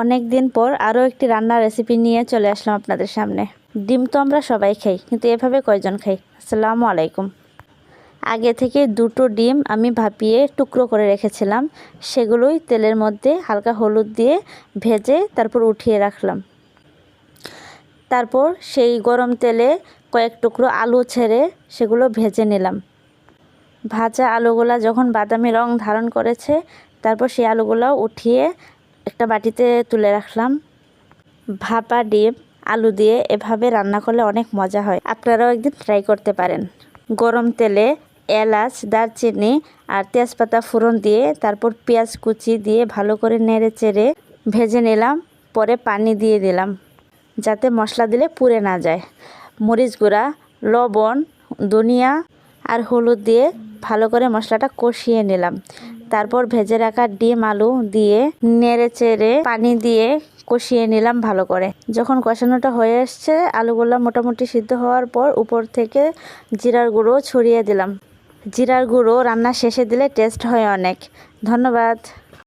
অনেক দিন পর আরও একটি রান্নার রেসিপি নিয়ে চলে আসলাম আপনাদের সামনে। ডিম তো আমরা সবাই খাই, কিন্তু এভাবে কয়জন খাই? আসসালামু আলাইকুম। আগে থেকে দুটো ডিম আমি ভাপিয়ে টুকরো করে রেখেছিলাম, সেগুলোই তেলের মধ্যে হালকা হলুদ দিয়ে ভেজে তারপর উঠিয়ে রাখলাম। তারপর সেই গরম তেলে কয়েক টুকরো আলু ছেড়ে সেগুলো ভেজে নিলাম। ভাজা আলুগুলা যখন বাদামি রং ধারণ করেছে, তারপর সেই আলুগুলো উঠিয়ে একটা বাটিতে তুলে রাখলাম। ভাপা ডিম আলু দিয়ে এভাবে রান্না করলে অনেক মজা হয়, আপনারাও একদিন ট্রাই করতে পারেন। গরম তেলে এলাচ, দারচিনি আর তেজপাতা ফোড়ন দিয়ে তারপর পেঁয়াজ কুচি দিয়ে ভালো করে নেড়ে চেড়ে ভেজে নিলাম। পরে পানি দিয়ে দিলাম যাতে মশলা দিলে পুড়ে না যায়। মরিচ গুঁড়া, লবণ, ধনিয়া আর হলুদ দিয়ে ভালো করে মশলাটা কষিয়ে নিলাম। তারপর ভেজে রাখা ডিম আলু দিয়ে নেড়ে চেড়ে পানি দিয়ে কষিয়ে নিলাম ভালো করে। যখন কষানোটা হয়ে এসছে, আলুগুলো মোটামুটি সিদ্ধ হওয়ার পর উপর থেকে জিরার গুঁড়ো ছড়িয়ে দিলাম। জিরার গুঁড়ো রান্না শেষে দিলে টেস্ট হয় অনেক। ধন্যবাদ।